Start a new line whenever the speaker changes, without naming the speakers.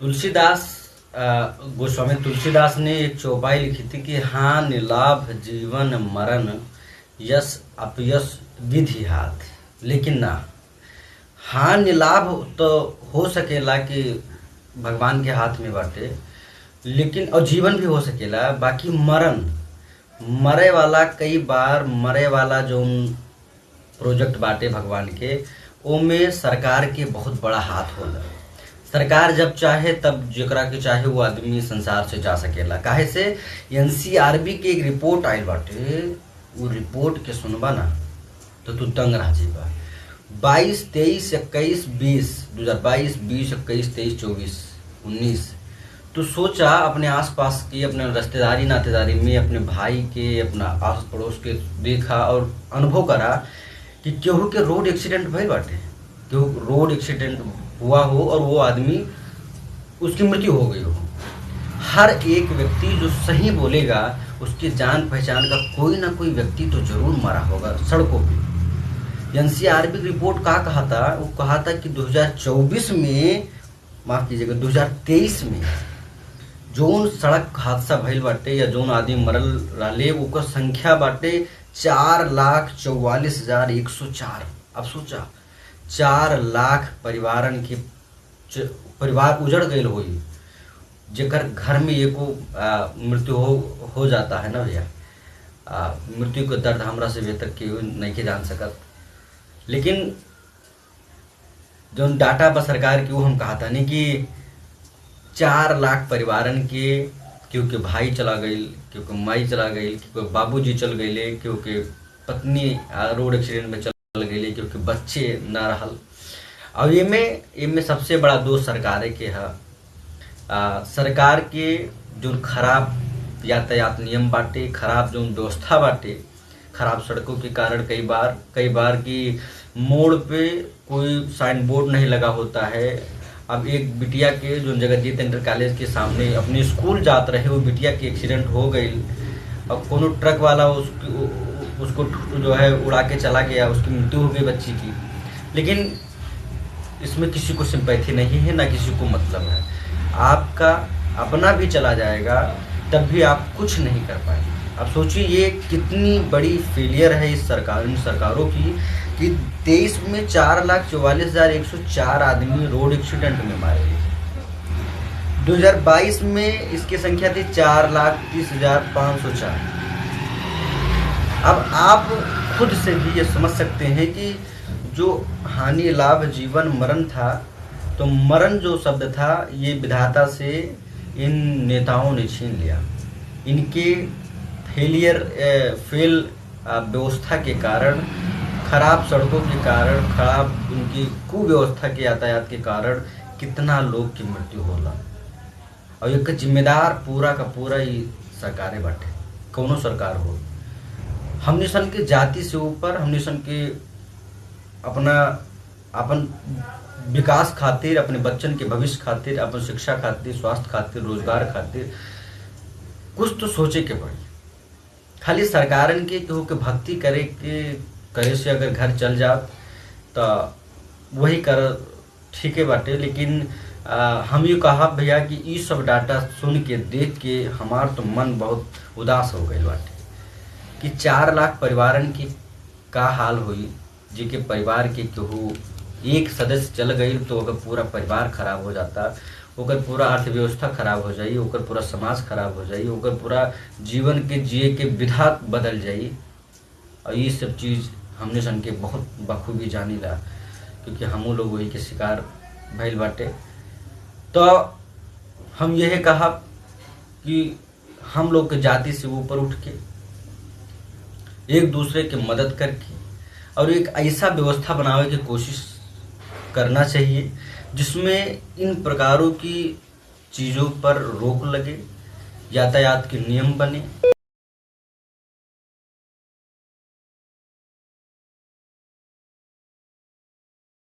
तुलसीदास गोस्वामी तुलसीदास ने एक चौपाई लिखी थी कि हानि लाभ जीवन मरण यश अपयश विधि हाथ। लेकिन ना, हानि लाभ तो हो सकेला कि भगवान के हाथ में बाटे, लेकिन और जीवन भी हो सकेला। बाकी मरण, मरे वाला कई बार मरे वाला जो प्रोजेक्ट बाटे भगवान के, ओमे सरकार के बहुत बड़ा हाथ होला। सरकार जब चाहे तब जेकरा के चाहे वो आदमी संसार से जा सकेला। काहे से एनसीआरबी के एक रिपोर्ट आयल बाटे, वो रिपोर्ट के सुनबा ना तो तू दंग रह जेबा। 22, 23, 21, 20, 2022, 20, 21, 23, 24, 19 तो सोचा अपने आसपास की, अपने रिश्तेदारी नातेदारी में, अपने भाई के, अपना आस पड़ोस के देखा और अनुभव करा कि केहू के रोड एक्सीडेंट भइल बाटे, केहू रोड एक्सीडेंट हुआ हो और वो आदमी उसकी मृत्यु हो गई हो। हर एक व्यक्ति जो सही बोलेगा उसकी जान पहचान का कोई ना कोई व्यक्ति तो जरूर मरा होगा सड़कों पे। एनसीआरबी की रिपोर्ट का कहा था, वो कहा था कि 2024 में, माफ कीजिएगा 2023 में जोन सड़क हादसा भइल बाटे या जोन आदमी मरल रहले ओकर संख्या बाटे 4,44,104। अब सोचा 4 लाख परिवारन के परिवार उजड़ गए होई, जेकर घर में एको मृत्यु हो जाता है ना भैया। मृत्यु के दर्द हमरा से बेहतर केहू नहीं के जान सकत। लेकिन जो डाटा पर सरकार की वो हम कहा था नहीं कि 4 लाख परिवारन के, क्योंकि भाई चला गई, क्योंकि माई चला गई, क्योंकि बाबूजी चल गए, क्योंकि पत्नी रोड एक्सीडेंट में चल गई, क्योंकि बच्चे ना रहल। और ये में सबसे बड़ा दोष सरकार के है। सरकार के जो खराब यातायात नियम बाटे, खराब जो व्यवस्था बाटे, खराब सड़कों के कारण कई बार की मोड़ पे कोई साइन बोर्ड नहीं लगा होता है। अब एक बिटिया के जो जगजीत इंटर कॉलेज के सामने अपने स्कूल जात रहे, वो बिटिया की एक्सीडेंट हो गई और कोनो ट्रक वाला उसको जो है उड़ा के चला गया, उसकी मृत्यु हो गई बच्ची की। लेकिन इसमें किसी को सिंपैथी नहीं है, ना किसी को मतलब है। आपका अपना भी चला जाएगा तब भी आप कुछ नहीं कर पाए। अब सोचिए ये कितनी बड़ी फेलियर है इस सरकारों की कि 23 में 4,44,104 आदमी रोड एक्सीडेंट में मारे गए। 2022 में इसकी संख्या थी 4,30,504। अब आप खुद से भी ये समझ सकते हैं कि जो हानि लाभ जीवन मरण था, तो मरण जो शब्द था ये विधाता से इन नेताओं ने छीन लिया। इनके फेल व्यवस्था के कारण, खराब सड़कों के कारण, खराब उनकी कुव्यवस्था के यातायात के कारण कितना लोग की मृत्यु होला। और एक जिम्मेदार पूरा का पूरा ही सरकारें बाटे, कौनो सरकार हो। हमने सन के जाति से ऊपर, हमने सन के अपन विकास खातिर, अपने बच्चन के भविष्य खातिर, अपन शिक्षा खातिर, स्वास्थ्य खातिर, रोजगार खातिर कुछ तो सोचे के पड़ी। खाली सरकारन के केहू के भक्ति करे से अगर घर चल जात तो वही कर ठीक है बाटे। लेकिन हम ये कहा भैया कि ये सब डाटा सुन के देख के हमार तो मन बहुत उदास हो गई बाटे कि 4 लाख परिवारन की का हाल हुई, जिनके परिवार के केहू एक सदस्य चल गई तो अगर पूरा परिवार खराब हो जाता, ओकर पूरा अर्थव्यवस्था खराब हो जाई, ओकर पूरा समाज खराब हो जाई, ओकर पूरा जीवन के जिए के विधा बदल जाई। और ये सब चीज़ हमने सन के बहुत बखूबी जानी ला, क्योंकि हमू लोग वही के शिकार भइल बाटे। तो हम यह कहा कि हम लोग के जाति से ऊपर उठ के एक दूसरे के मदद करके और एक ऐसा व्यवस्था बनावे की कोशिश करना चाहिए जिसमें इन प्रकारों की चीज़ों पर रोक लगे, यातायात के नियम बने।